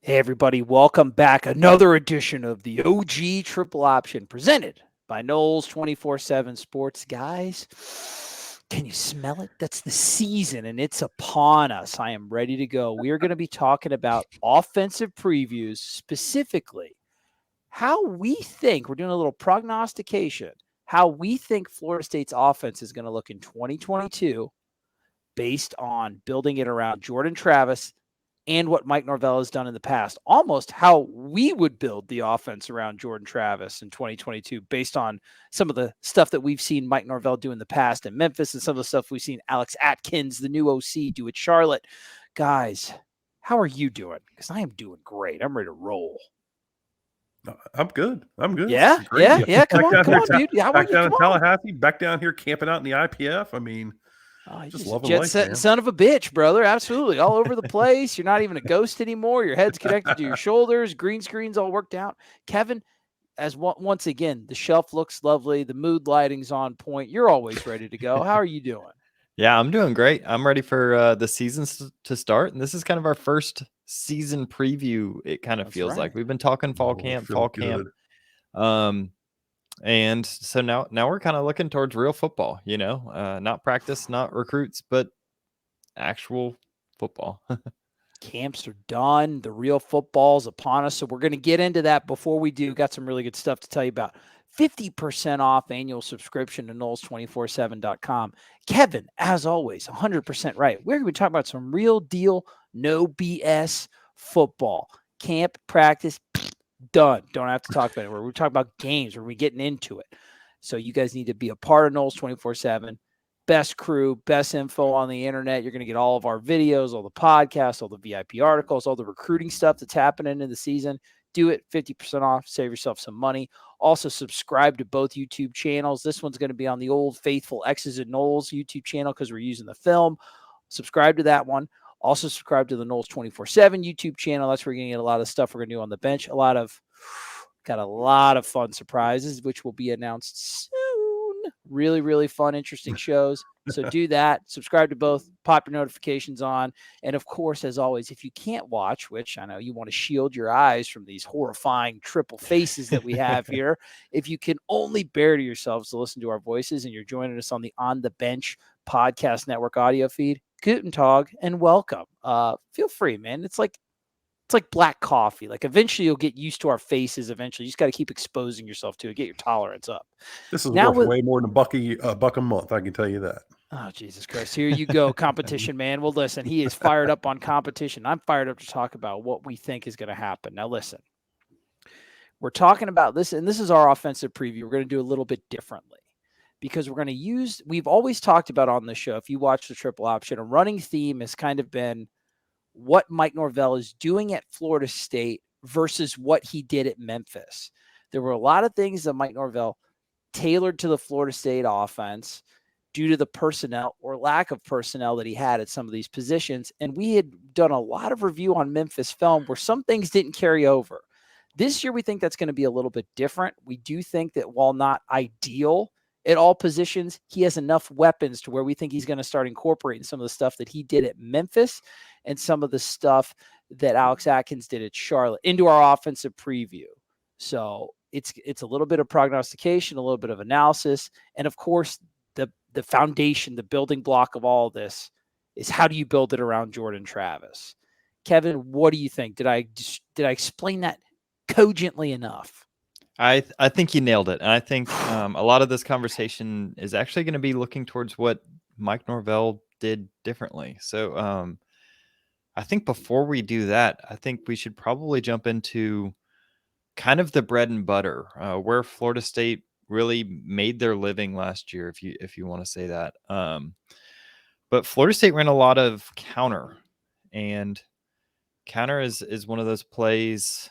Hey, everybody, welcome back. Another edition of the OG Triple Option presented by Knowles 24/7 Sports. Guys, can you smell it? That's the season and it's upon us. I am ready to go. We are going to be talking about offensive previews, specifically how we think we're doing a little prognostication, how we think Florida State's offense is going to look in 2022 based on building it around Jordan Travis and what Mike Norvell has done in the past, almost how we would build the offense around Jordan Travis in 2022 based on some of the stuff that we've seen Mike Norvell do in the past in Memphis and some of the stuff we've seen Alex Atkins, the new OC, do at Charlotte. Guys, how are you doing? Because I am doing great. I'm ready to roll. I'm good. I'm good. Yeah, Great. Yeah. Come Back on, down here, dude. How are back you? down Come in on. Tallahassee, back down here camping out in the IPF. I mean, Oh, you're just just a loving jet life, setting man. son of a bitch, brother. Absolutely. All over the place. You're not even a ghost anymore. Your head's connected to your shoulders. Green screen's all worked out. Kevin, once again, the shelf looks lovely. The mood lighting's on point. You're always ready to go. How are you doing? Yeah, I'm doing great. I'm ready for the seasons to start. And this is kind of our first season preview. It kind of That's feels right. like we've been talking fall Oh, camp, feels fall camp. good. And so now we're kind of looking towards real football, not practice, not recruits, but actual football. Camps are done. The real football's upon us. So we're going to get into that. Before we do, got some really good stuff to tell you about. 50% off annual subscription to Knowles247.com. Kevin, as always, 100% right. We're going to be talking about some real deal, no BS football. Camp, practice, done. Don't have to talk about it. We're talking about games. We're getting into it. So you guys need to be a part of Knowles 24/7. Best crew, best info on the internet. You're going to get all of our videos, all the podcasts, all the VIP articles, all the recruiting stuff that's happening in the season. Do it 50% off. Save yourself some money. Also, subscribe to both YouTube channels. This one's going to be on the old faithful X's and Knowles YouTube channel because we're using the film. Subscribe to that one. Also, subscribe to the Knowles 24/7 YouTube channel. That's where you're going to get a lot of stuff we're going to do on the bench. Got a lot of fun surprises, which will be announced soon. Really, really fun, interesting shows. So do that. Subscribe to both. Pop your notifications on. And of course, as always, if you can't watch, which I know you want to shield your eyes from these horrifying triple faces that we have here, if you can only bear to yourselves to listen to our voices and you're joining us on the On the Bench Podcast Network audio feed, Guten Tag and welcome. Feel free, man. It's like black coffee. Like eventually you'll get used to our faces. Eventually, you just got to keep exposing yourself to it. Get your tolerance up. This is Now worth way more than a buck a month. I can tell you that. Oh, Jesus Christ. Here you go, competition, man. Well, listen, he is fired up on competition. I'm fired up to talk about what we think is going to happen. Now, listen, we're talking about this, and this is our offensive preview. We're going to do a little bit differently because we've always talked about on the show, if you watch the triple option, a running theme has kind of been what Mike Norvell is doing at Florida State versus what he did at Memphis. There were a lot of things that Mike Norvell tailored to the Florida State offense due to the personnel or lack of personnel that he had at some of these positions. And we had done a lot of review on Memphis film where some things didn't carry over. This year, we think that's going to be a little bit different. We do think that while not ideal at all positions, he has enough weapons to where we think he's going to start incorporating some of the stuff that he did at Memphis and some of the stuff that Alex Atkins did at Charlotte into our offensive preview. So it's a little bit of prognostication, a little bit of analysis, and of course, the foundation, the building block of all of this is how do you build it around Jordan Travis? Kevin, what do you think? Did I explain that cogently enough? I think you nailed it. And I think a lot of this conversation is actually going to be looking towards what Mike Norvell did differently. So I think before we do that, I think we should probably jump into kind of the bread and butter, where Florida State really made their living last year, if you want to say that. But Florida State ran a lot of counter, and counter is one of those plays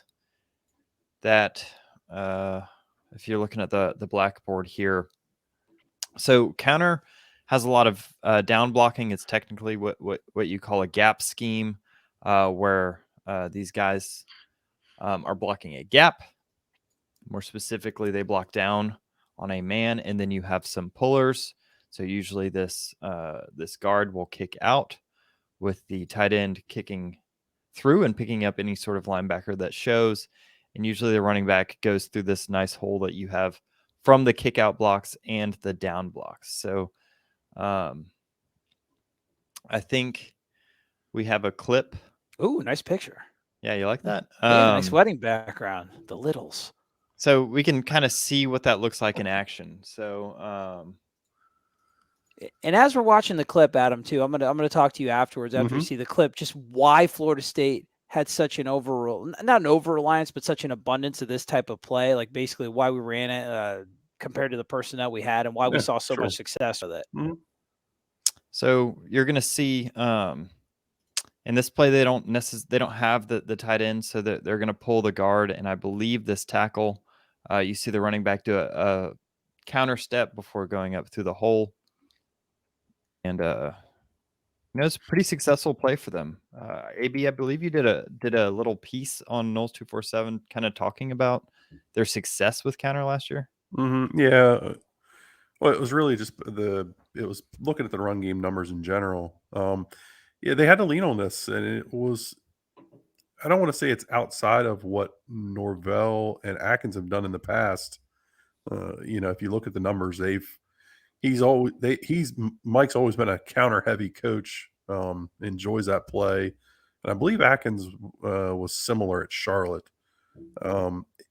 that if you're looking at the blackboard here, so counter has a lot of down blocking. It's technically what you call a gap scheme, where these guys are blocking a gap. More specifically, they block down on a man, and then you have some pullers. So usually this guard will kick out with the tight end kicking through and picking up any sort of linebacker that shows. And usually the running back goes through this nice hole that you have from the kick out blocks and the down blocks. So I think we have a clip. Ooh, nice picture. Yeah, you like that? Yeah, nice wedding background. The Littles. So we can kind of see what that looks like in action. So and as we're watching the clip, Adam, too, I'm gonna talk to you afterwards after you see the clip, just why Florida State had such an not an over-reliance, but such an abundance of this type of play, like basically why we ran it compared to the personnel we had and why we saw so much success with it. So you're going to see in this play, they don't have the tight end, so that they're going to pull the guard. And I believe this tackle, you see the running back do a counter step before going up through the hole. And it's a pretty successful play for them. AB, I believe you did a little piece on Knowles 247, kind of talking about their success with counter last year. Yeah. Well, it was really just it was looking at the run game numbers in general. Yeah, they had to lean on this, and it was, I don't want to say it's outside of what Norvell and Atkins have done in the past. If you look at the numbers, Mike's always been a counter heavy coach. Enjoys that play, and I believe Atkins was similar at Charlotte.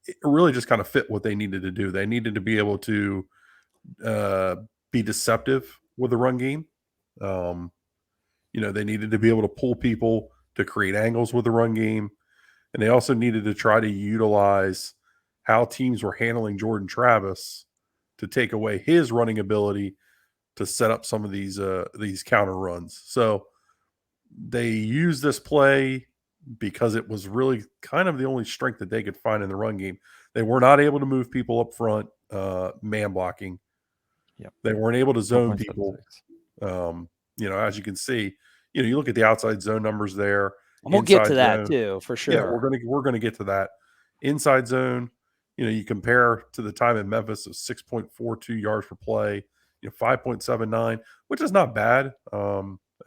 It really just kind of fit what they needed to do. They needed to be able to be deceptive with the run game. They needed to be able to pull people to create angles with the run game, and they also needed to try to utilize how teams were handling Jordan Travis to take away his running ability to set up some of these counter runs. So they used this play because it was really kind of the only strength that they could find in the run game. They were not able to move people up front, man blocking. Yep. They weren't able to zone people. As you can see, you look at the outside zone numbers there. And we'll get to that too, for sure. Yeah, we're gonna get to that. Inside zone, you compare to the time in Memphis of 6.42 yards per play, 5.79, which is not bad. I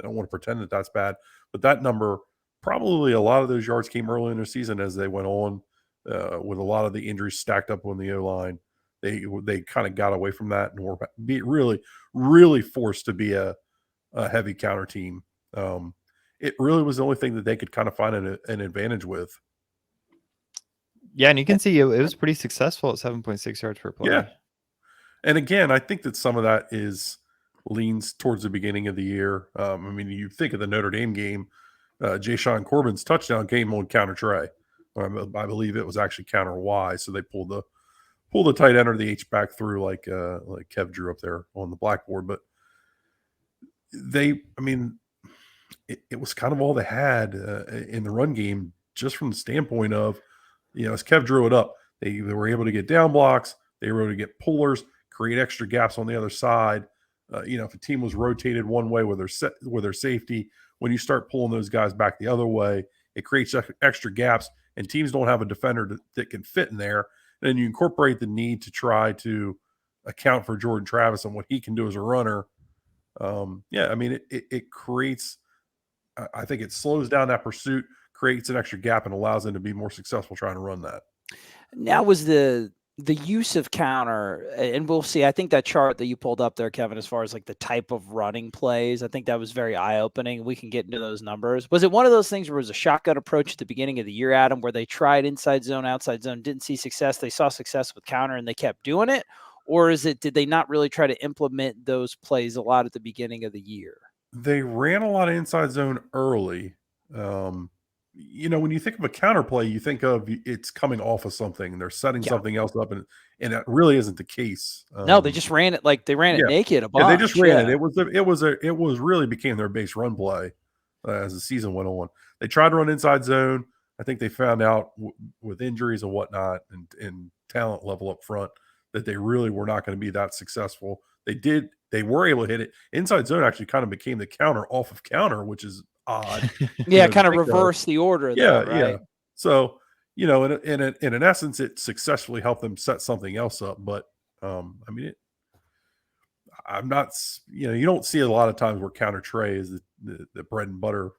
don't want to pretend that that's bad, but that number, probably a lot of those yards came early in the season as they went on with a lot of the injuries stacked up on the O-line. They kind of got away from that and were really, really forced to be a heavy counter team. It really was the only thing that they could kind of find an advantage with. Yeah, and you can see it was pretty successful at 7.6 yards per play. Yeah. And again, I think that some of that leans towards the beginning of the year. You think of the Notre Dame game, Jayshon Corbin's touchdown came on counter Trey. I believe it was actually counter Y, so they pulled the tight end or the H back through like Kev drew up there on the blackboard. But it was kind of all they had in the run game, just from the standpoint of, as Kev drew it up, they were able to get down blocks, they were able to get pullers, create extra gaps on the other side. If a team was rotated one way with their safety, when you start pulling those guys back the other way, it creates extra gaps, and teams don't have a defender that can fit in there. And then you incorporate the need to try to account for Jordan Travis and what he can do as a runner. It creates, I think it slows down that pursuit, creates an extra gap, and allows them to be more successful trying to run that. Now was the use of counter, and we'll see. I think that chart that you pulled up there, Kevin, as far as like the type of running plays, I think that was very eye-opening. We can get into those numbers. Was it one of those things where it was a shotgun approach at the beginning of the year, Adam, where they tried inside zone, outside zone, didn't see success, they saw success with counter, and they kept doing it? Or did they not really try to implement those plays a lot at the beginning of the year? They ran a lot of inside zone early. When you think of a counter play, you think of it's coming off of something. They're setting something else up, and that really isn't the case. No, they just ran it it naked a bunch. Yeah, they just ran it. It was really became their base run play as the season went on. They tried to run inside zone. I think they found out with injuries and whatnot and talent level up front that they really were not going to be that successful. They were able to hit it. Inside zone actually kind of became the counter off of counter, which is odd. Yeah, kind of reverse the order. Yeah, right? Yeah. So, in an essence, it successfully helped them set something else up. But I'm not. You don't see a lot of times where counter Trey is the bread and butter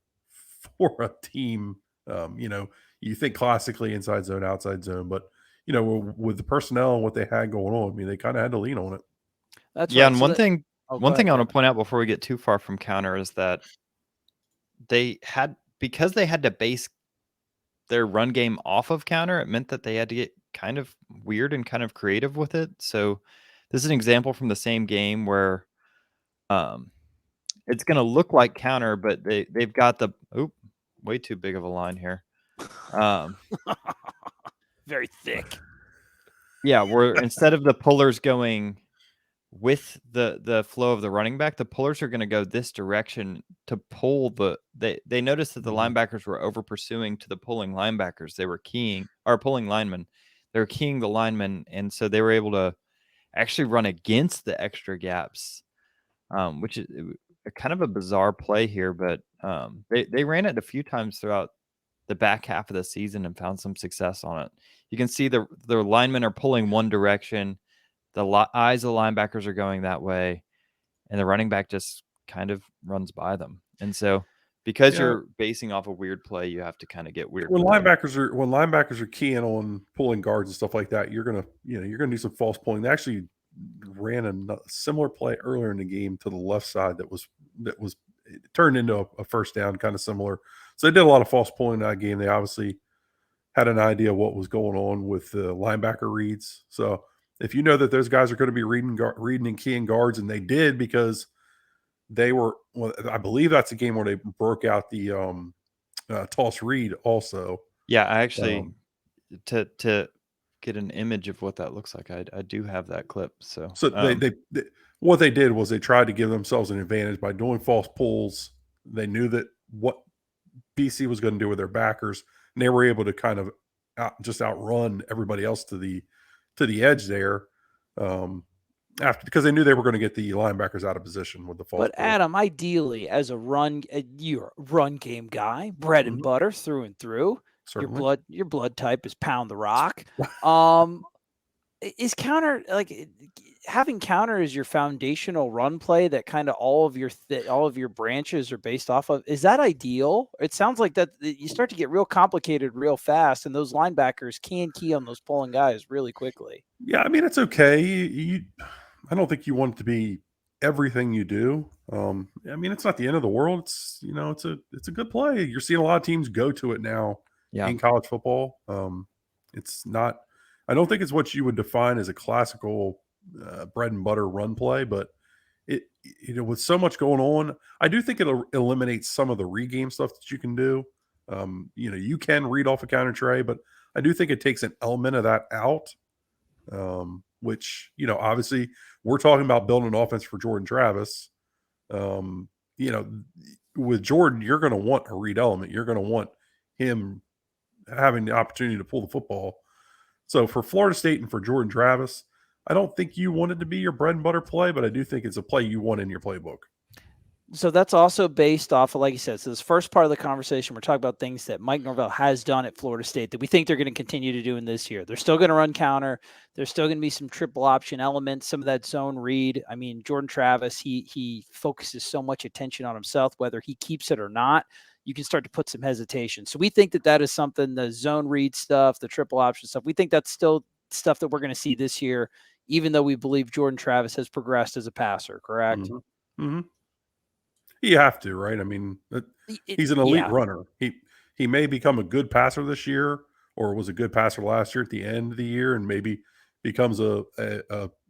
for a team You think classically inside zone, outside zone, but with the personnel and what they had going on, I mean, they kind of had to lean on it. That's Yeah, right. and So one that, thing oh, one go thing ahead, I want Kevin. to point out before we get too far from counter is that because they had to base their run game off of counter, it meant that they had to get kind of weird and kind of creative with it. So this is an example from the same game where it's going to look like counter, but they've got the way too big of a line here. Very thick. Yeah, where instead of the pullers going with the flow of the running back, the pullers are going to go this direction to pull they noticed that the linebackers were over pursuing to the pulling linebackers. They were pulling linemen. They were keying the linemen, and so they were able to actually run against the extra gaps, which is kind of a bizarre play here, but they ran it a few times throughout the back half of the season and found some success on it. You can see the linemen are pulling one direction. The eyes of the linebackers are going that way, and the running back just kind of runs by them. And so because you're basing off a weird play, you have to kind of get weird. When linebackers are keying on pulling guards and stuff like that, you're gonna do some false pulling. They actually ran a similar play earlier in the game to the left side that was it turned into a first down, kind of similar. So they did a lot of false pulling in that game. They obviously had an idea what was going on with the linebacker reads. So if you know that those guys are going to be reading and keying guards, and they did because they were, I believe that's a game where they broke out the toss read also. Yeah, I actually to get an image of what that looks like, I do have that clip. So they what they did was they tried to give themselves an advantage by doing false pulls. They knew that what BC was going to do with their backers, and they were able to kind of just outrun everybody else to the edge there. Because they knew they were going to get the linebackers out of position with the false But pull. Adam, ideally, as you're a run game guy, bread and butter through and through. Certainly. Your blood type is pound the rock. Is counter having counter as your foundational run play that kind of all of your branches are based off of? Is that ideal? It sounds like that you start to get real complicated real fast, and those linebackers can key on those pulling guys really quickly. Yeah, I mean, it's okay. I don't think you want it to be everything you do. I mean, it's not the end of the world. It's it's a good play. You're seeing a lot of teams go to it now in college football. It's not. I don't think it's what you would define as a classical bread and butter run play, but it with so much going on, I do think it'll eliminate some of the regame stuff that you can do. You can read off a counter tray, but I do think it takes an element of that out. Which obviously we're talking about building an offense for Jordan Travis. With Jordan, you're going to want a read element. You're going to want him having the opportunity to pull the football. So for Florida State and for Jordan Travis, I don't think you want it to be your bread and butter play, but I do think it's a play you want in your playbook. So that's also based off of, like you said, so this first part of the conversation, we're talking about things that Mike Norvell has done at Florida State that we think they're going to continue to do in this year. They're still going to run counter. There's still going to be some triple option elements, some of that zone read. I mean, Jordan Travis, he focuses so much attention on himself, whether he keeps it or not. You can start to put some hesitation. So we think that is something, the zone read stuff, the triple option stuff, we think that's still stuff that we're going to see this year, even though we believe Jordan Travis has progressed as a passer, correct? Mm-hmm. Mm-hmm. You have to, right? I mean, he's an elite runner. He may become a good passer this year, or was a good passer last year at the end of the year, and maybe becomes a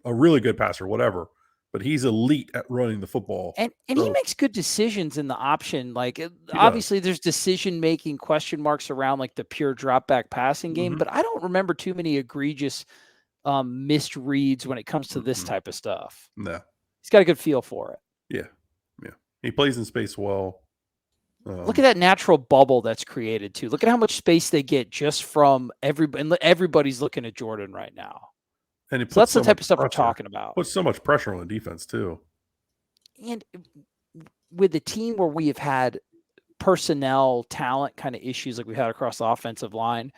really good passer, whatever. But he's elite at running the football. And he makes good decisions in the option. Like, obviously there's decision-making question marks around like the pure drop back passing game, but I don't remember too many egregious missed reads when it comes to this type of stuff. No. He's got a good feel for it. Yeah. He plays in space well. Look at that natural bubble that's created too. Look at how much space they get just from everybody. Everybody's looking at Jordan right now. And so that's the type of stuff we're talking about. Puts so much pressure on the defense too. And with the team where we have had personnel talent kind of issues like we had across the offensive line,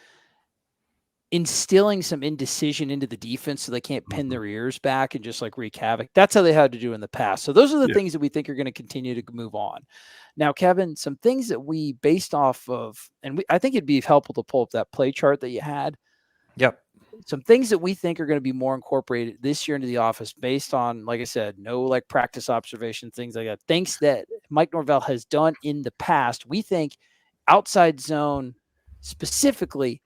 instilling some indecision into the defense so they can't pin their ears back and just like wreak havoc. That's how they had to do in the past. So those are the things that we think are going to continue to move on. Now, Kevin, some things that we based off of, and I think it'd be helpful to pull up that play chart that you had. Yep. Some things that we think are going to be more incorporated this year into the office based on, like I said, no like practice observation, things like that. Things that Mike Norvell has done in the past. We think outside zone specifically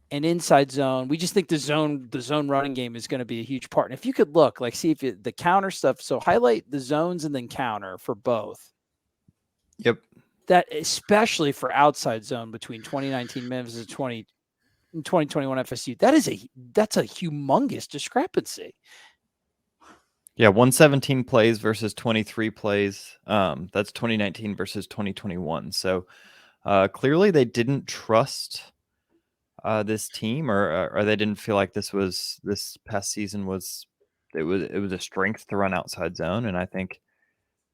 and inside zone. We just think the zone running game is going to be a huge part. And if you could look, like, see if the counter stuff. So highlight the zones and then counter for both. Yep. That especially for outside zone between 2019 Memphis and 2021 FSU. That's a humongous discrepancy. Yeah, 117 plays versus 23 plays. That's 2019 versus 2021. So clearly they didn't trust this team, or they didn't feel like this past season was a strength to run outside zone. And I think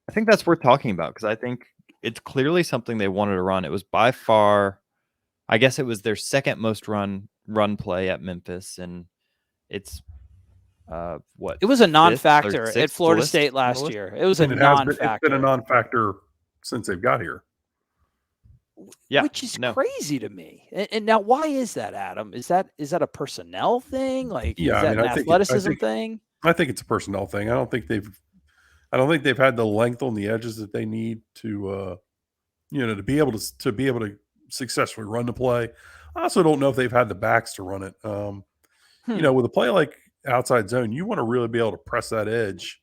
that's worth talking about, because I think it's clearly something they wanted to run. It was by far, I guess it was their second most run play at Memphis, and it's what? It was a non-factor fifth at Florida list State on the last list? year. It was a And non-factor. It's been a non-factor since they've got here. Yeah, which is crazy to me. And now, why is that, Adam? Is that a personnel thing? Like, is that an athleticism thing? I think it's a personnel thing. I don't think they've had the length on the edges that they need to, to be able to successfully run the play. I also don't know if they've had the backs to run it. With a play like outside zone, you want to really be able to press that edge.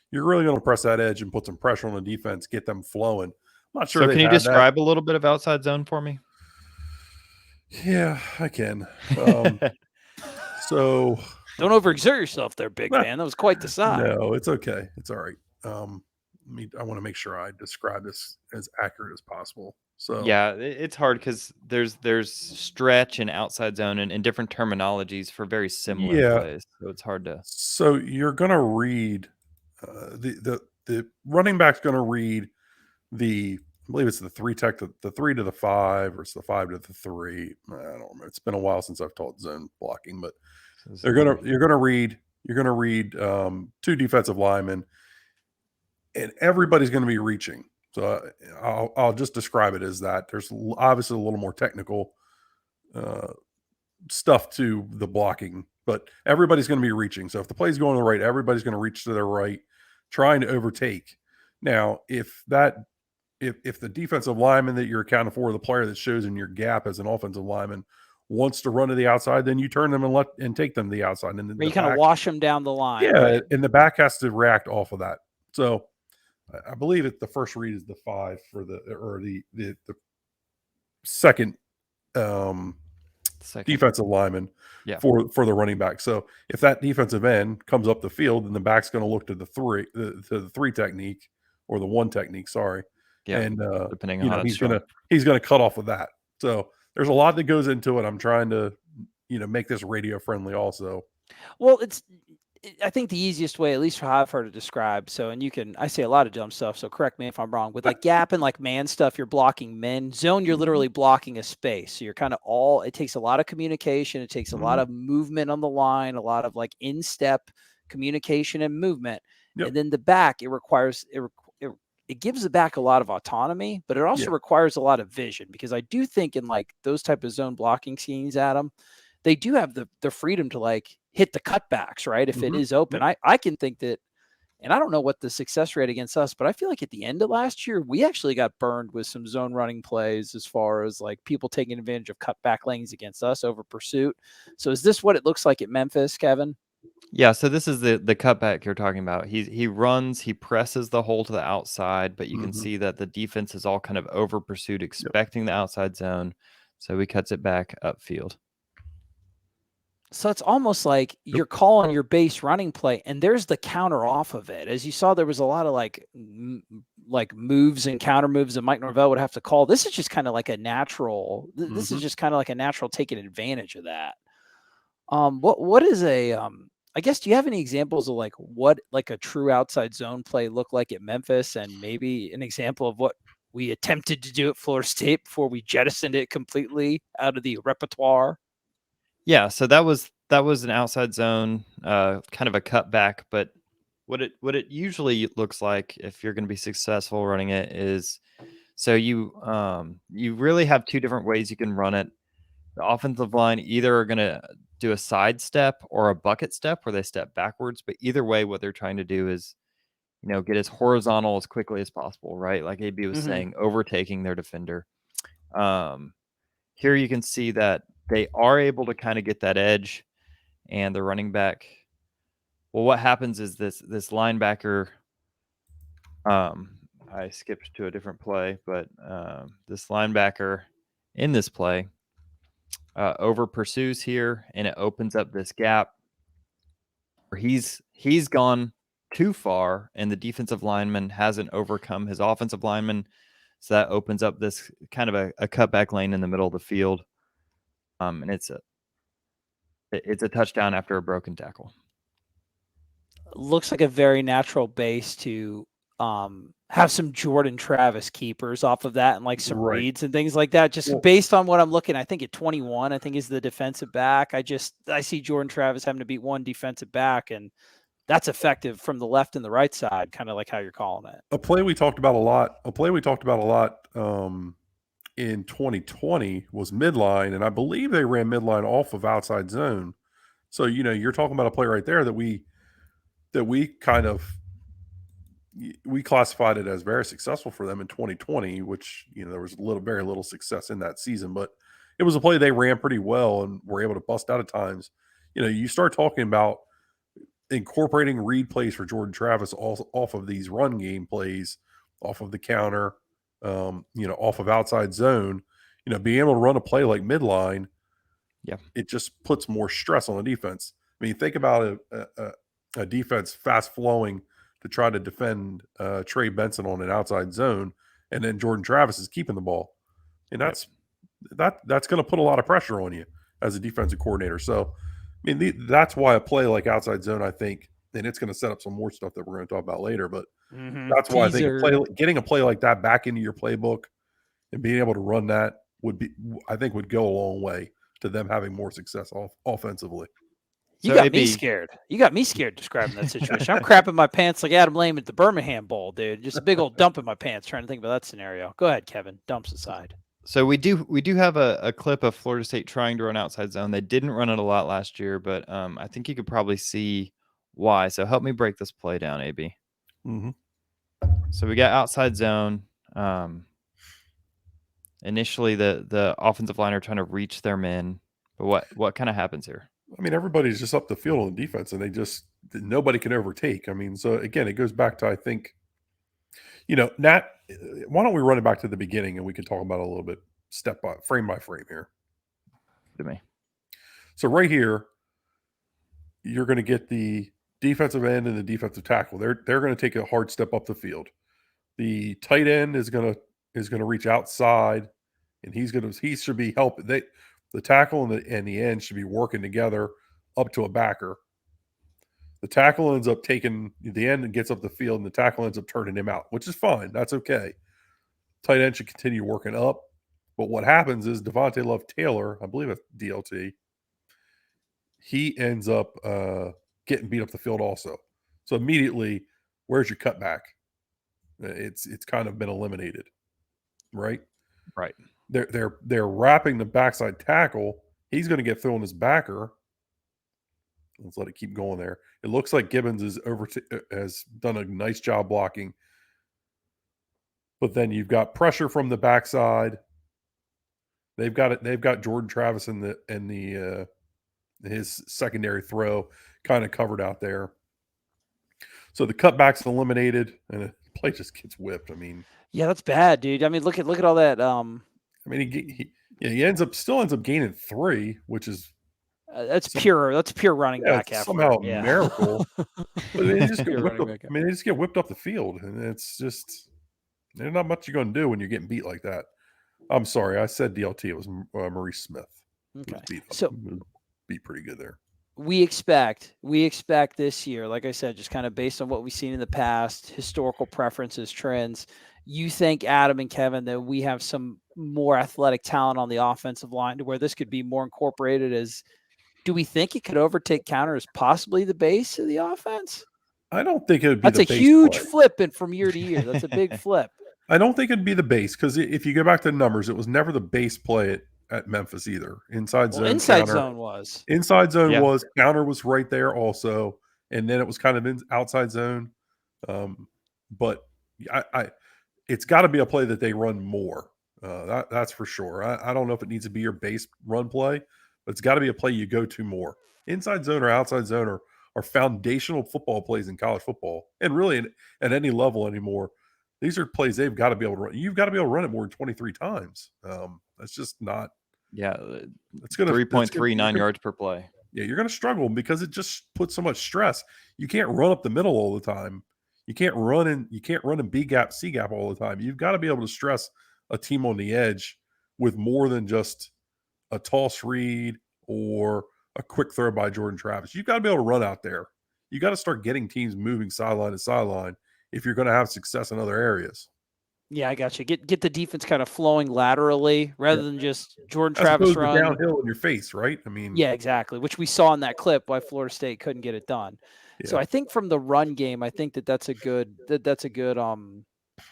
You're really going to press that edge and put some pressure on the defense, get them flowing. I'm not sure. So can you describe a little bit of outside zone for me? Yeah, I can. So don't overexert yourself there, big man. That was quite the side. No, it's okay. It's all right. I want to make sure I describe this as accurate as possible. So yeah, it's hard because there's stretch and outside zone and different terminologies for very similar plays. So it's hard to. So you're going to read the running back's going to read I believe it's the 3 tech, the 3 to the 5, or it's the 5 to the 3. I don't remember. It's been a while since I've taught zone blocking, but you're going to read 2 defensive linemen, and everybody's going to be reaching. So I'll just describe it as that. There's obviously a little more technical stuff to the blocking, but everybody's going to be reaching. So if the play's going to the right, everybody's going to reach to their right, trying to overtake. Now, if the defensive lineman that you're accounting for, the player that shows in your gap as an offensive lineman, wants to run to the outside, then you turn them and take them to the outside. And then you kind of wash them down the line. Yeah, right? And the back has to react off of that. So I believe the first read is the 5 for the second defensive lineman for the running back. So if that defensive end comes up the field, then the back's going to look to the 3 technique, or the 1 technique. Sorry. Yeah. And depending on how he's going to cut off with that. So there's a lot that goes into it. I'm trying to, make this radio friendly also. Well, I think the easiest way, at least how I've heard it described. So, and I say a lot of dumb stuff, so correct me if I'm wrong. With like gap and like man stuff, you're blocking men. Zone, you're literally blocking a space. So you're kind of it takes a lot of communication. It takes a lot of movement on the line, a lot of like in-step communication and movement. Yep. And then the back, it gives the back a lot of autonomy, but it also requires a lot of vision, because I do think in like those type of zone blocking schemes, Adam, they do have the freedom to like hit the cutbacks, right? If it is open, I can think that, and I don't know what the success rate against us, but I feel like at the end of last year, we actually got burned with some zone running plays as far as like people taking advantage of cutback lanes against us over pursuit. So is this what it looks like at Memphis, Kevin? Yeah, so this is the cutback you're talking about. He runs, he presses the hole to the outside, but you can see that the defense is all kind of over pursuit, expecting the outside zone. So he cuts it back upfield. So it's almost like you're calling your base running play, and there's the counter off of it. As you saw, there was a lot of like moves and counter moves that Mike Norvell would have to call. This is just kind of like a natural. This is just kind of like a natural taking advantage of that. What is I guess, do you have any examples of what like a true outside zone play looked like at Memphis, and maybe an example of what we attempted to do at Florida State before we jettisoned it completely out of the repertoire. Yeah, so that was an outside zone, kind of a cutback. But what it usually looks like if you're going to be successful running it is, so you really have two different ways you can run it. The offensive line either are going to do a side step or a bucket step where they step backwards. But either way, what they're trying to do is, get as horizontal as quickly as possible, right? Like AB was saying, overtaking their defender. Here you can see that they are able to kind of get that edge, and the running back. Well, what happens is this linebacker. I skipped to a different play, but this linebacker in this play over pursues here, and it opens up this gap where he's gone too far, and the defensive lineman hasn't overcome his offensive lineman, so that opens up this kind of a cutback lane in the middle of the field, and it's a touchdown after a broken tackle. Looks like a very natural base to have some Jordan Travis keepers off of that, and like some reads and things like that. Just based on what I'm looking, I think at 21, I think is the defensive back. I see Jordan Travis having to beat one defensive back, and that's effective from the left and the right side, kind of like how you're calling it. A play we talked about a lot. In 2020 was midline, and I believe they ran midline off of outside zone. So you're talking about a play right there that we classified it as very successful for them in 2020, which there was very little success in that season, but it was a play they ran pretty well and were able to bust out at times. You start talking about incorporating read plays for Jordan Travis off of these run game plays, off of the counter, off of outside zone, being able to run a play like midline, it just puts more stress on the defense. I mean, think about a defense fast flowing to try to defend Trey Benson on an outside zone, and then Jordan Travis is keeping the ball, and that's going to put a lot of pressure on you as a defensive coordinator. So, I mean, that's why a play like outside zone, I think, and it's going to set up some more stuff that we're going to talk about later, but that's why I think getting a play like that back into your playbook and being able to run that would go a long way to them having more success offensively. You got me scared. You got me scared describing that situation. I'm crapping my pants like Adam Lame at the Birmingham Bowl, dude. Just a big old dump in my pants trying to think about that scenario. Go ahead, Kevin. Dumps aside. So we do have a clip of Florida State trying to run outside zone. They didn't run it a lot last year, but I think you could probably see why. So help me break this play down, AB. So we got outside zone. Initially, the offensive line are trying to reach their men, but what kind of happens here? I mean, everybody's just up the field on the defense, and nobody can overtake. I mean, so again, it goes back to, I think, Nat, why don't we run it back to the beginning and we can talk about it a little bit frame by frame here. To me. So right here, you're going to get the defensive end and the defensive tackle. They're going to take a hard step up the field. The tight end is going to reach outside, and he should be helping. The tackle and the end should be working together up to a backer. The tackle ends up taking the end and gets up the field, and the tackle ends up turning him out, which is fine. That's okay. Tight end should continue working up. But what happens is Devontae Love Taylor, I believe it's DLT, he ends up getting beat up the field also. So immediately, where's your cutback? It's kind of been eliminated, right? Right. They're wrapping the backside tackle. He's going to get thrown his backer. Let's let it keep going there. It looks like Gibbons has done a nice job blocking. But then you've got pressure from the backside. They've got Jordan Travis in his secondary throw kind of covered out there. So the cutback's eliminated, and the play just gets whipped. I mean, yeah, that's bad, dude. I mean, look at all that. I mean, he still ends up gaining 3, which is that's pure running back effort. Somehow a miracle. But they just get whipped up. I mean, they just get whipped up the field, and it's just there's not much you're going to do when you're getting beat like that. I'm sorry, I said DLT. It was Maurice Smith. Okay, so beat pretty good there. We expect this year, like I said, just kind of based on what we've seen in the past, historical preferences, trends, you think, Adam and Kevin, that we have some more athletic talent on the offensive line to where this could be more incorporated as, do we think it could overtake counter as possibly the base of the offense? I don't think it would be That's the a base huge play. flip in from year to year. That's a big flip. I don't think it'd be the base because if you go back to the numbers, it was never the base play at Memphis either. Inside Well, zone, inside counter. zone was. Inside zone Yeah. was, counter was right there also, and then it was kind of outside zone. But it's got to be a play that they run more. That's for sure. I don't know if it needs to be your base run play, but it's got to be a play you go to more. Inside zone or outside zone are foundational football plays in college football, and really at any level anymore. These are plays they've got to be able to run. You've got to be able to run it more than 23 times. That's just not. Yeah, It's going to 3.39 yards per play. Yeah, you're going to struggle because it just puts so much stress. You can't run up the middle all the time. You can't run in B gap, C gap all the time. You've got to be able to stress a team on the edge with more than just a toss read or a quick throw by Jordan Travis. You've got to be able to run out there. You got to start getting teams moving sideline to sideline if you're going to have success in other areas. Yeah, I got you. Get the defense kind of flowing laterally rather than just Jordan As Travis opposed to run downhill in your face, right? I mean, yeah, exactly. Which we saw in that clip why Florida State couldn't get it done. Yeah. So I think from the run game, I think that's a good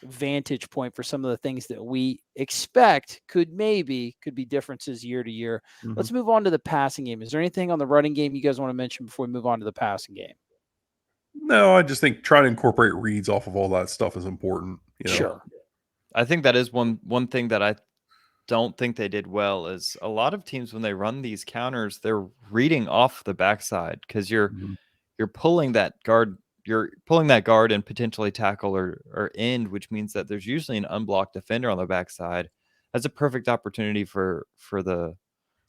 vantage point for some of the things that we expect could be differences year to year. Mm-hmm. Let's move on to the passing game. Is there anything on the running game you guys want to mention before we move on to the passing game? No, I just think trying to incorporate reads off of all that stuff is important. Sure. I think that is one thing that I don't think they did well is a lot of teams when they run these counters, they're reading off the backside because you're pulling that guard, and potentially tackle or end, which means that there's usually an unblocked defender on the backside. That's a perfect opportunity for the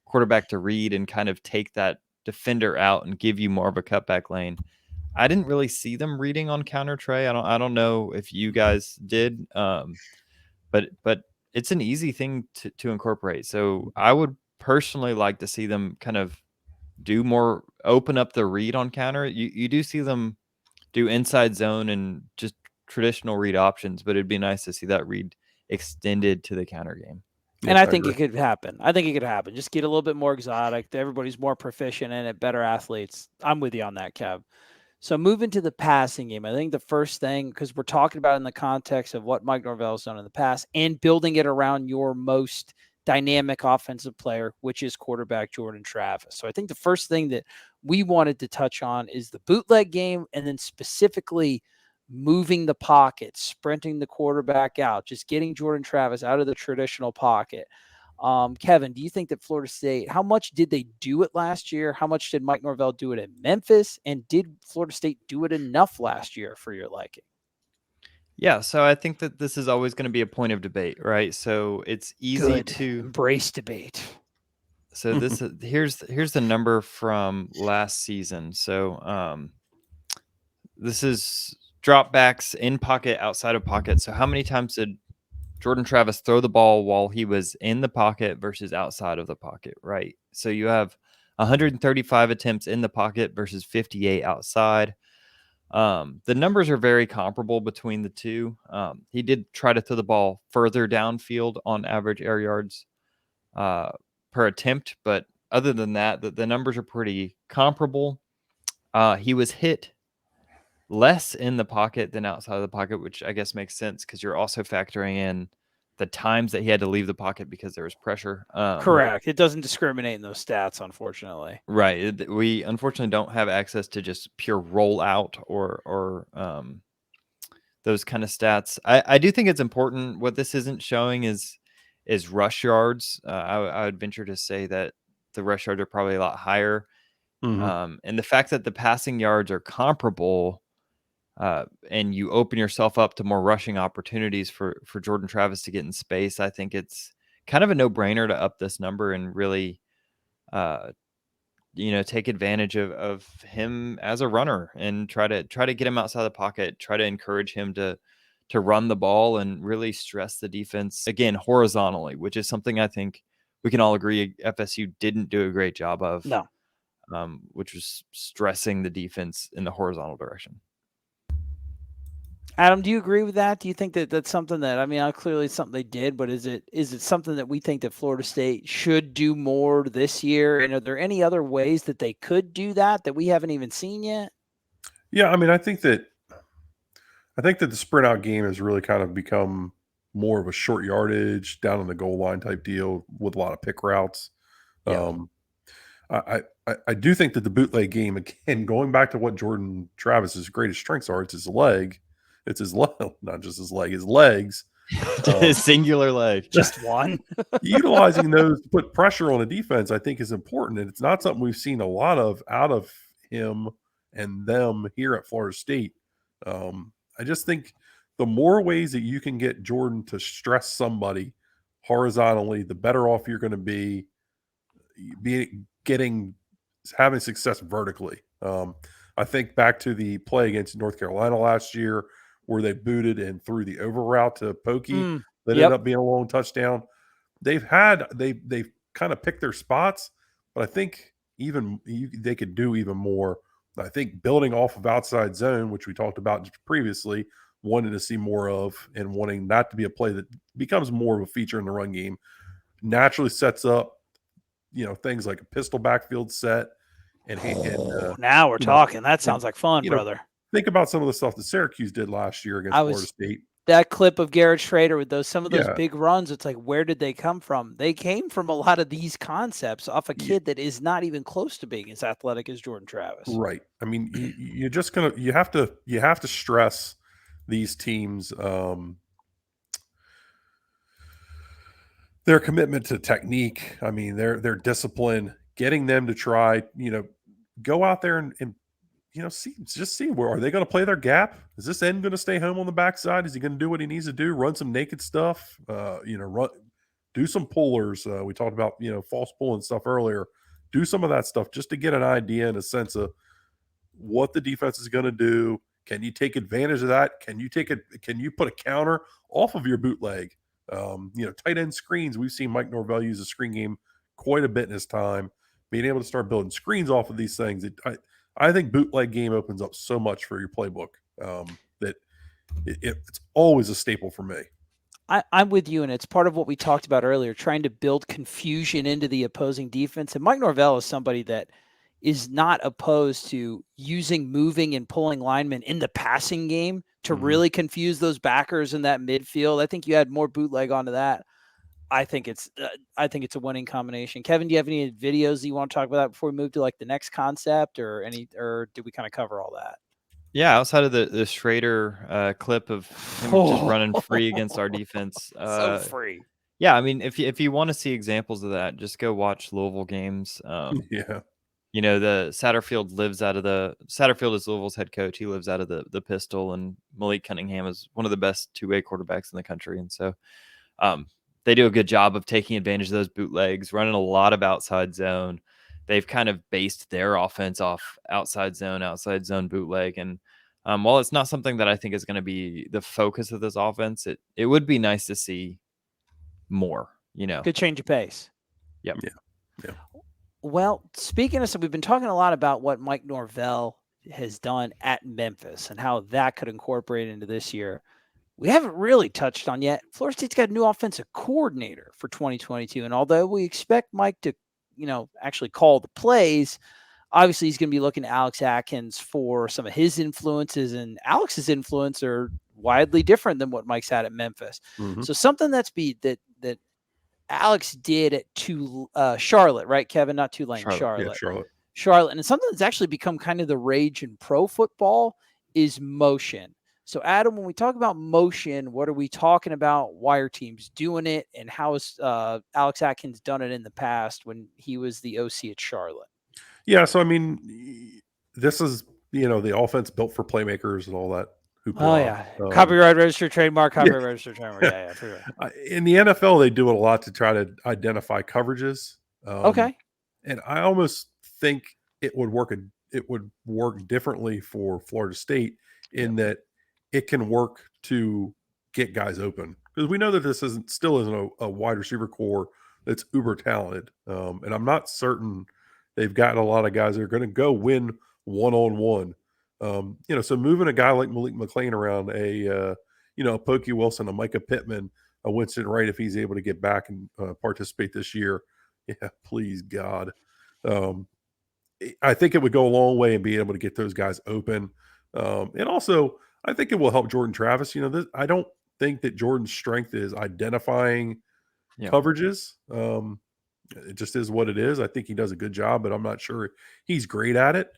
quarterback to read and kind of take that defender out and give you more of a cutback lane. I didn't really see them reading on counter, Trey. I don't know if you guys did, but it's an easy thing to incorporate. So I would personally like to see them kind of do more, open up the read on counter. You do see them do inside zone and just traditional read options, but it'd be nice to see that read extended to the counter game. And I think it could happen. Just get a little bit more exotic. Everybody's more proficient in it, better athletes. I'm with you on that, Kev. So moving to the passing game, I think the first thing, because we're talking about in the context of what Mike Norvell's done in the past and building it around your most dynamic offensive player, which is quarterback Jordan Travis. So I think the first thing that we wanted to touch on is the bootleg game, and then specifically moving the pocket, sprinting the quarterback out, just getting Jordan Travis out of the traditional pocket. Kevin, do you think that Florida State, how much did they do it last year? How much did Mike Norvell do it in Memphis? And did Florida State do it enough last year for your liking? Yeah, so I think that this is always going to be a point of debate, right? So it's easy to embrace debate. So this is, here's the number from last season. So this is dropbacks in pocket, outside of pocket. So how many times did Jordan Travis throw the ball while he was in the pocket versus outside of the pocket, right? So you have 135 attempts in the pocket versus 58 outside. The numbers are very comparable between the two. He did try to throw the ball further downfield on average air yards per attempt, but other than that, the numbers are pretty comparable. He was hit less in the pocket than outside of the pocket, which I guess makes sense because you're also factoring in the times that he had to leave the pocket because there was pressure. Correct. It doesn't discriminate in those stats, unfortunately. Right. We unfortunately don't have access to just pure rollout or those kind of stats. I do think it's important. What this isn't showing is rush yards. I would venture to say that the rush yards are probably a lot higher. And the fact that the passing yards are comparable, and you open yourself up to more rushing opportunities for Jordan Travis to get in space, I think it's kind of a no-brainer to up this number and really, take advantage of him as a runner and try to get him outside the pocket, try to encourage him to run the ball and really stress the defense again horizontally, which is something I think we can all agree FSU didn't do a great job of. No. Which was stressing the defense in the horizontal direction. Adam, do you agree with that? Do you think that that's something that, I mean, clearly it's something they did, but is it something that we think that Florida State should do more this year? And are there any other ways that they could do that we haven't even seen yet? Yeah, I mean, I think that the sprint out game has really kind of become more of a short yardage, down on the goal line type deal with a lot of pick routes. Yeah. I do think that the bootleg game, again, going back to what Jordan Travis's greatest strengths are, it's his leg. It's his leg, not just his leg, his legs. His singular leg. Just one. Utilizing those to put pressure on a defense, I think, is important. And it's not something we've seen a lot of out of him and them here at Florida State. I just think the more ways that you can get Jordan to stress somebody horizontally, the better off you're going to be having success vertically. I think back to the play against North Carolina last year where they booted and threw the over route to Pokey that ended up being a long touchdown. They've kind of picked their spots, but I think they could do even more. I think building off of outside zone, which we talked about previously, wanting to see more of and wanting that to be a play that becomes more of a feature in the run game, naturally sets up, things like a pistol backfield set. Now we're talking. That sounds like fun, brother. Think about some of the stuff that Syracuse did last year against Florida State. That clip of Garrett Schrader with some of those big runs, it's like, where did they come from? They came from a lot of these concepts off a kid that is not even close to being as athletic as Jordan Travis. Right. I mean, you have to stress these teams, their commitment to technique. I mean, their discipline, getting them to try, go out there and see where are they going to play their gap? Is this end going to stay home on the backside? Is he going to do what he needs to do? Run some naked stuff, do some pullers. We talked about, false pulling stuff earlier. Do some of that stuff just to get an idea and a sense of what the defense is going to do. Can you take advantage of that? Can you put a counter off of your bootleg? Tight end screens. We've seen Mike Norvell use a screen game quite a bit in his time. Being able to start building screens off of these things, I think bootleg game opens up so much for your playbook that it's always a staple for me. I'm with you, and it's part of what we talked about earlier, trying to build confusion into the opposing defense. And Mike Norvell is somebody that is not opposed to using moving and pulling linemen in the passing game to really confuse those backers in that midfield. I think you add more bootleg onto that. I think it's a winning combination. Kevin, do you have any videos that you want to talk about that before we move to like the next concept or did we kind of cover all that? Yeah, outside of the Schrader clip of him just running free against our defense. So free. Yeah, I mean, if you want to see examples of that, just go watch Louisville games. Yeah. The Satterfield is Louisville's head coach. He lives out of the pistol, and Malik Cunningham is one of the best two-way quarterbacks in the country. And so they do a good job of taking advantage of those bootlegs, running a lot of outside zone. They've kind of based their offense off outside zone bootleg. And while it's not something that I think is going to be the focus of this offense, it would be nice to see more, Good change of pace. Yep. Yeah. Well, speaking of, we've been talking a lot about what Mike Norvell has done at Memphis and how that could incorporate into this year. We haven't really touched on yet. Florida State's got a new offensive coordinator for 2022. And although we expect Mike to, actually call the plays, obviously he's going to be looking to Alex Atkins for some of his influences, and Alex's influence are widely different than what Mike's had at Memphis. Mm-hmm. So something that Alex did at Charlotte, right, Kevin? Not Tulane, Charlotte. Yeah, Charlotte. And something that's actually become kind of the rage in pro football is motion. So, Adam, when we talk about motion, what are we talking about? Why are teams doing it? And how has Alex Atkins done it in the past when he was the OC at Charlotte? Yeah, so, I mean, this is, the offense built for playmakers and all that. Oh, yeah. Copyright registered trademark, registered trademark. Yeah, for sure. In the NFL, they do it a lot to try to identify coverages. Okay. And I almost think it would work differently for Florida State in that it can work to get guys open, because we know that this still isn't a wide receiver core that's uber talented. And I'm not certain they've gotten a lot of guys that are going to go win one-on-one So moving a guy like Malik McLean around, a Pokey Wilson, a Micah Pittman, a Winston Wright, if he's able to get back and participate this year, yeah, please God. I think it would go a long way in being able to get those guys open. And also, I think it will help Jordan Travis. I don't think that Jordan's strength is identifying coverages. It just is what it is. I think he does a good job, but I'm not sure he's great at it.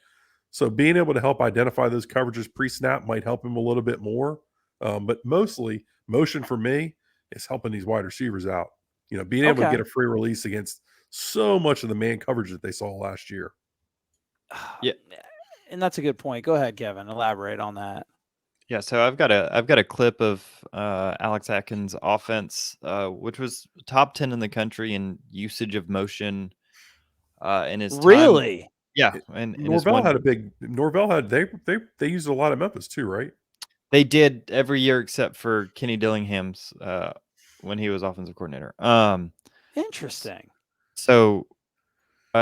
So being able to help identify those coverages pre-snap might help him a little bit more. But mostly, motion for me is helping these wide receivers out. Being able to get a free release against so much of the man coverage that they saw last year. Yeah, and that's a good point. Go ahead, Kevin. Elaborate on that. Yeah, so I've got a clip of Alex Atkins' offense, which was top 10 in the country in usage of motion in his time. Really? Yeah, and Norvell they used a lot of Memphis too, right? They did every year except for Kenny Dillingham's when he was offensive coordinator. Interesting. So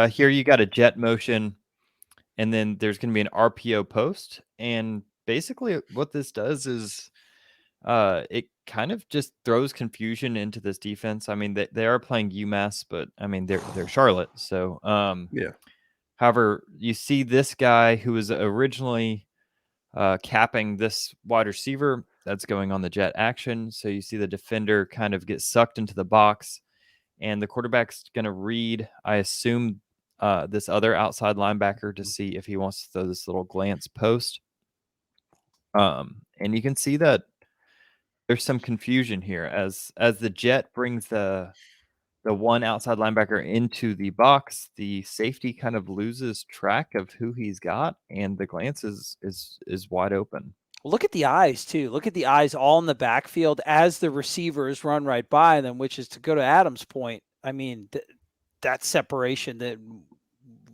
here you got a jet motion, and then there's going to be an RPO post, and basically what this does is it kind of just throws confusion into this defense. I mean, they are playing UMass, but I mean they're Charlotte, so yeah. However, you see this guy who was originally capping this wide receiver that's going on the jet action. So you see the defender kind of get sucked into the box, and the quarterback's going to read, I assume, this other outside linebacker to see if he wants to throw this little glance post. And you can see that there's some confusion here as the jet brings the one outside linebacker into the box, the safety kind of loses track of who he's got, and the glance is wide open. Look at the eyes, too. Look at the eyes all in the backfield as the receivers run right by them, which is, to go to Adam's point, I mean, that separation that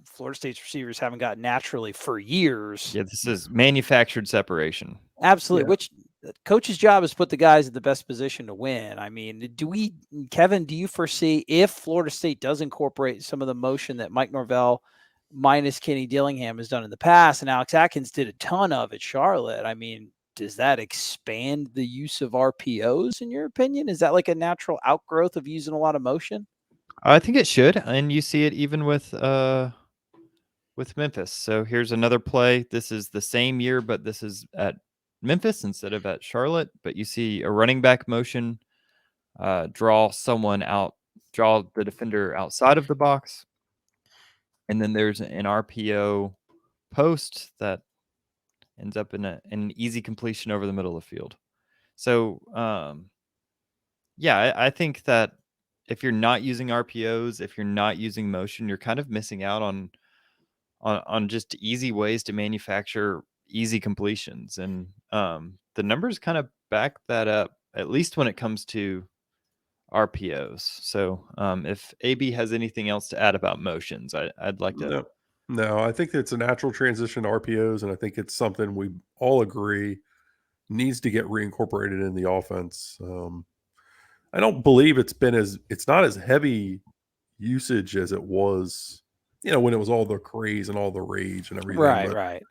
Florida State's receivers haven't got naturally for years. Yeah, this is manufactured separation. Absolutely, which coach's job is to put the guys in the best position to win. I mean, Kevin, do you foresee, if Florida State does incorporate some of the motion that Mike Norvell minus Kenny Dillingham has done in the past, and Alex Atkins did a ton of at Charlotte, I mean, does that expand the use of RPOs in your opinion? Is that like a natural outgrowth of using a lot of motion? I think it should, and you see it even with Memphis. So here's another play. This is the same year, but this is at Memphis instead of at Charlotte. But you see a running back motion, draw the defender outside of the box. And then there's an RPO post that ends up in an easy completion over the middle of the field. So, I think that if you're not using RPOs, if you're not using motion, you're kind of missing out on just easy ways to manufacture easy completions. And the numbers kind of back that up, at least when it comes to RPOs. So if AB has anything else to add about motions, I'd like to. No, I think it's a natural transition to RPOs, and I think it's something we all agree needs to get reincorporated in the offense. I don't believe it's not as heavy usage as it was, when it was all the craze and all the rage and everything. Right.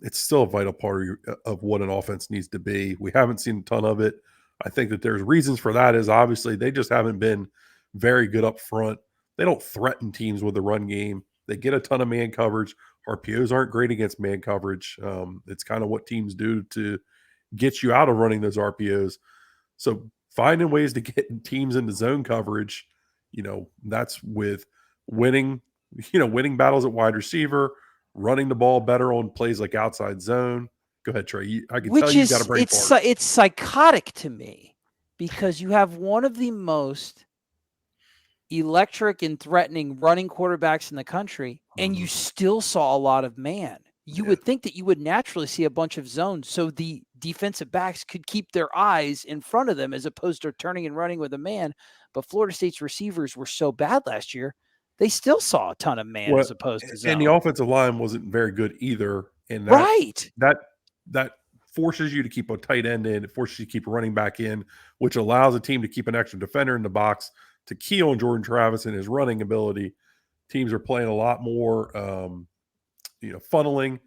It's still a vital part of what an offense needs to be. We haven't seen a ton of it. I think that there's reasons for that. Is obviously they just haven't been very good up front. They don't threaten teams with the run game. They get a ton of man coverage. RPOs aren't great against man coverage. It's kind of what teams do to get you out of running those RPOs. So finding ways to get teams into zone coverage, that's with winning battles at wide receiver, running the ball better on plays like outside zone. Go ahead, Trey. I can tell you've got a brain fart. It's psychotic to me because you have one of the most electric and threatening running quarterbacks in the country, and you still saw a lot of man. You would think that you would naturally see a bunch of zones so the defensive backs could keep their eyes in front of them as opposed to turning and running with a man. But Florida State's receivers were so bad last year, they still saw a ton of man as opposed to zone. And the offensive line wasn't very good either. And that forces you to keep a tight end in. It forces you to keep a running back in, which allows a team to keep an extra defender in the box to key on Jordan Travis and his running ability. Teams are playing a lot more, funneling,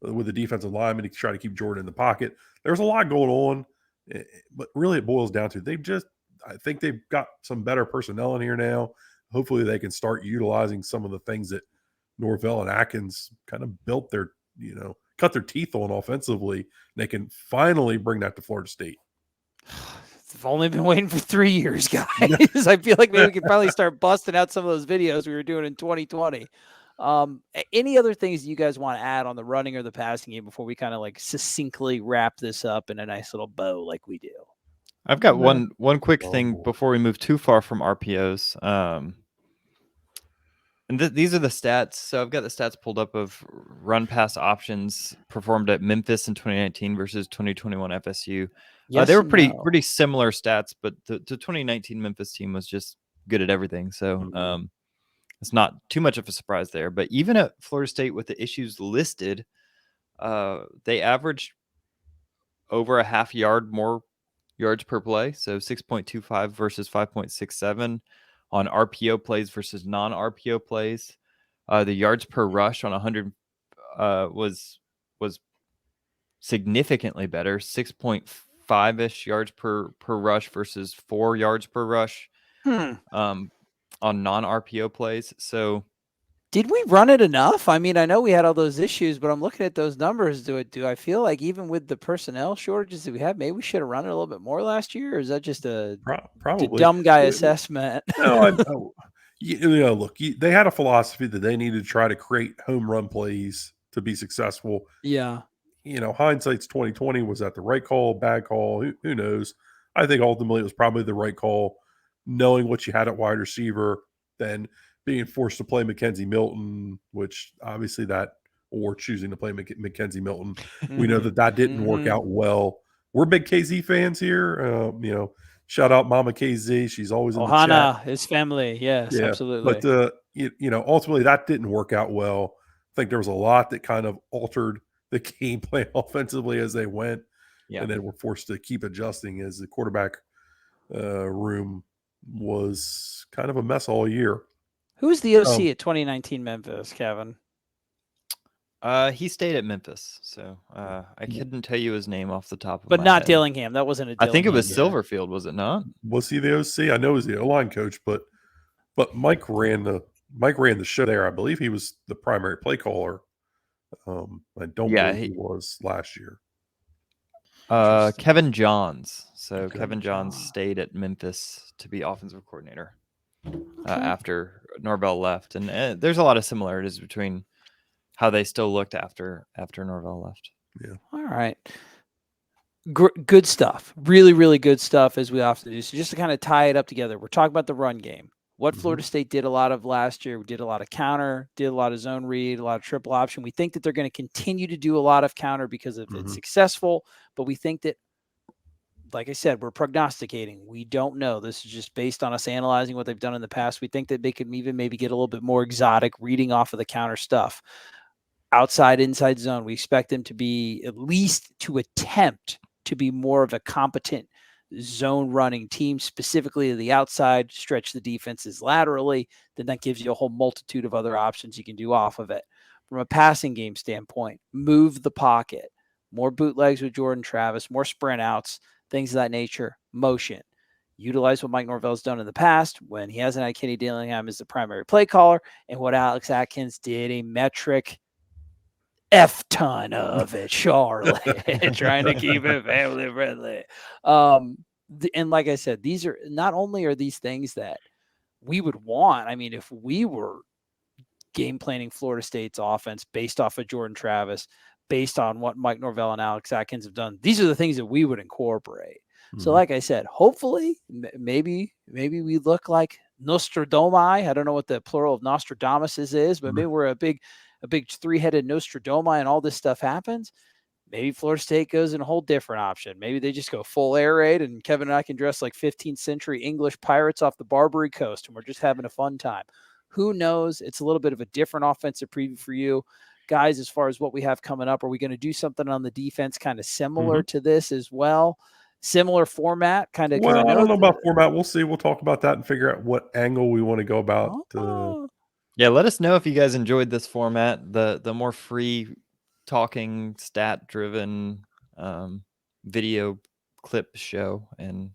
with the defensive lineman to try to keep Jordan in the pocket. There's a lot going on, but really it boils down to I think they've got some better personnel in here now. Hopefully they can start utilizing some of the things that Norvell and Atkins kind of built their, cut their teeth on offensively. And they can finally bring that to Florida State. I've only been waiting for 3 years, guys. I feel like maybe we can probably start busting out some of those videos we were doing in 2020. Any other things you guys want to add on the running or the passing game before we kind of like succinctly wrap this up in a nice little bow like we do? I've got one quick thing before we move too far from RPOs. And these are the stats. So I've got the stats pulled up of run pass options performed at Memphis in 2019 versus 2021 FSU. They were pretty similar stats, but the 2019 Memphis team was just good at everything. So it's not too much of a surprise there. But even at Florida State with the issues listed, they averaged over a half yard more yards per play. So 6.25 versus 5.67 on RPO plays versus non-RPO plays. The yards per rush on 100 was significantly better, 6.5-ish yards per rush versus 4 yards per rush on non-RPO plays. So did we run it enough? I mean, I know we had all those issues, but I'm looking at those numbers. Do I feel like even with the personnel shortages that we have, maybe we should have run it a little bit more last year? Or is that just a probably dumb guy assessment? No, look, they had a philosophy that they needed to try to create home run plays to be successful. Yeah. Hindsight's 2020. Was that the right call, bad call? Who knows? I think ultimately it was probably the right call, knowing what you had at wide receiver, then being forced to play Mackenzie Milton, which obviously or choosing to play Mackenzie Milton. We know that didn't work out well. We're big KZ fans here. Shout out Mama KZ. She's always in the chat. His family. Yes, yeah, absolutely. But, ultimately that didn't work out well. I think there was a lot that kind of altered the game plan offensively as they went. Yeah. And then we're forced to keep adjusting as the quarterback room was kind of a mess all year. Who was the OC at 2019 Memphis, Kevin? He stayed at Memphis, so I couldn't tell you his name off the top of my head. But not Dillingham. That wasn't a Dillingham. I think it was Silverfield, was it not? Was he the OC? I know he was the O-line coach, but Mike ran the show there. I believe he was the primary play caller. I don't believe he was last year. Kevin Johns. So Kevin Johns stayed at Memphis to be offensive coordinator after Norvell left, and there's a lot of similarities between how they still looked after Norvell left. Yeah. All right. Good stuff. Really, really good stuff, as we often do. So just to kind of tie it up together, we're talking about the run game. What Florida State did a lot of last year. We did a lot of counter, did a lot of zone read, a lot of triple option. We think that they're going to continue to do a lot of counter because of it's successful, but we think that, like I said, we're prognosticating. We don't know. This is just based on us analyzing what they've done in the past. We think that they could even maybe get a little bit more exotic reading off of the counter stuff. Outside, inside zone, we expect them to be at least to attempt to be more of a competent zone running team, specifically to the outside, stretch the defenses laterally. Then that gives you a whole multitude of other options you can do off of it. From a passing game standpoint, move the pocket, more bootlegs with Jordan Travis, more sprint outs, things of that nature, motion. Utilize what Mike Norvell's done in the past when he hasn't had Kenny Dillingham as the primary play caller, and what Alex Atkins did, a metric F-ton of it, Charlotte, trying to keep it family friendly. And like I said, these are not only are these things that we would want. I mean, if we were game planning Florida State's offense based off of Jordan Travis, based on what Mike Norvell and Alex Atkins have done, these are the things that we would incorporate. So like I said, hopefully, maybe we look like Nostradamus. I don't know what the plural of Nostradamus is, but maybe we're a big three-headed Nostradamus and all this stuff happens. Maybe Florida State goes in a whole different option. Maybe they just go full air raid and Kevin and I can dress like 15th century English pirates off the Barbary Coast and we're just having a fun time. Who knows? It's a little bit of a different offensive preview for you guys as far as what we have coming up. Are we going to do something on the defense kind of similar to this as well? Similar format, kind of. Well, I don't know about format. We'll see. We'll talk about that and figure out what angle we want to go about. Yeah, let us know if you guys enjoyed this format. The more free talking, stat-driven video clip show, and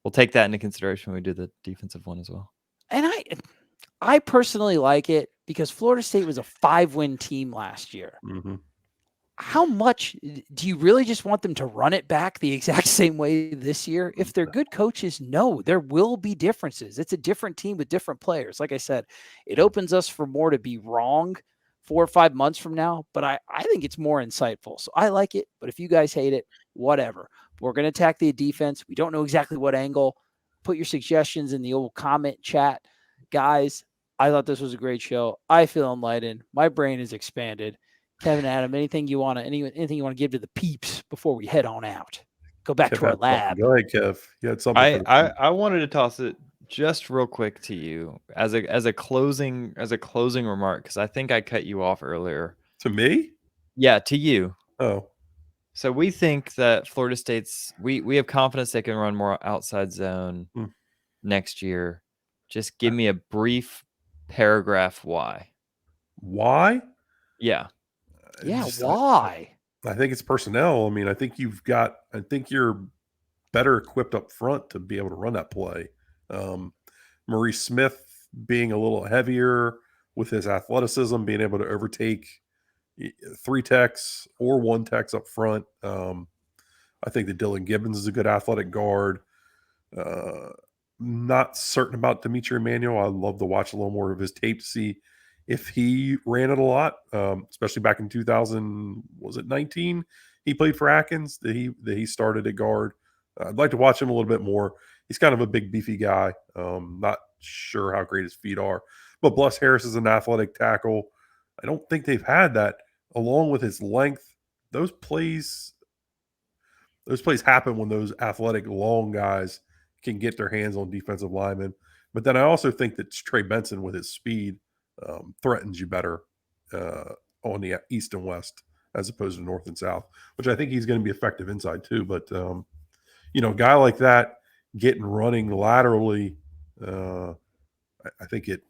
we'll take that into consideration when we do the defensive one as well. And I personally like it because Florida State was a 5-win team last year. Mm-hmm. How much do you really just want them to run it back the exact same way this year? If they're good coaches, no, there will be differences. It's a different team with different players. Like I said, it opens us for more to be wrong 4 or 5 months from now, but I think it's more insightful. So I like it, but if you guys hate it, whatever. We're going to attack the defense. We don't know exactly what angle. Put your suggestions in the old comment chat. Guys, I thought this was a great show. I feel enlightened. My brain is expanded. Kevin, Adam, anything you want to give to the peeps before we head on out? Go back Kev to our had something. lab. Go ahead, Kev. You had something. I wanted to toss it just real quick to you as a closing remark, because I think I cut you off earlier. To me? Yeah, to you. Oh. So we think that Florida State's we have confidence they can run more outside zone next year. Just give me a brief paragraph why. Why? Yeah. Yeah, why? I think it's personnel. I mean, I think you're better equipped up front to be able to run that play. Maurice Smith being a little heavier with his athleticism, being able to overtake 3 techs or 1 techs up front. I think that Dylan Gibbons is a good athletic guard. Not certain about Dimitri Emmanuel. I'd love to watch a little more of his tape to see if he ran it a lot, especially back in 2019. He played for Atkins. That he started at guard. I'd like to watch him a little bit more. He's kind of a big, beefy guy. Not sure how great his feet are, but Bless Harris is an athletic tackle. I don't think they've had that along with his length. Those plays happen when those athletic, long guys can get their hands on defensive linemen. But then I also think that Trey Benson with his speed threatens you better on the east and west as opposed to north and south, which I think he's going to be effective inside too. But a guy like that getting running laterally, I think it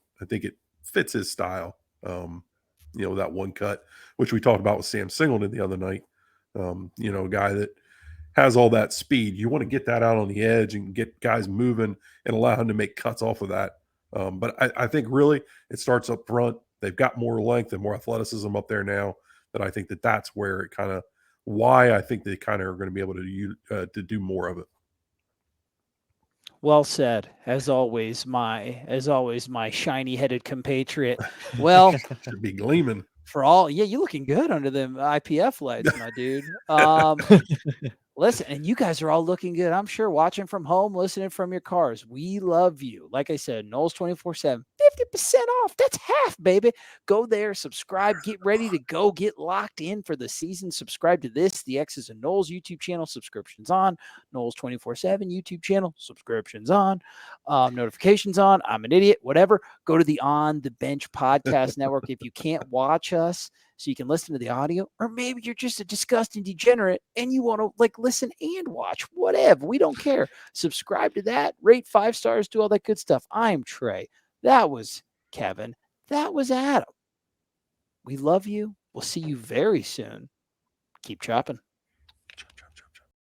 fits his style. That one cut, which we talked about with Sam Singleton the other night. A guy that has all that speed. You want to get that out on the edge and get guys moving and allow him to make cuts off of that. But I think really it starts up front. They've got more length and more athleticism up there now. That I think that's where it why I think they kind of are going to be able to do more of it. Well said. As always, my shiny-headed compatriot. Well, should be gleaming. You're looking good under them IPF lights, my dude. Listen, and you guys are all looking good. I'm sure watching from home, listening from your cars. We love you. Like I said, Knowles 24/7, 50% off. That's half, baby. Go there, subscribe, get ready to go, get locked in for the season. Subscribe to this, the X's and Knowles YouTube channel, subscriptions on. Knowles 24/7 YouTube channel, subscriptions on. Notifications on. I'm an idiot, whatever. Go to the On the Bench podcast network if you can't watch us, so you can listen to the audio, or maybe you're just a disgusting degenerate and you want to listen and watch, whatever. We don't care. Subscribe to that, rate 5 stars, do all that good stuff. I'm Trey. That was Kevin. That was Adam. We love you. We'll see you very soon. Keep chopping.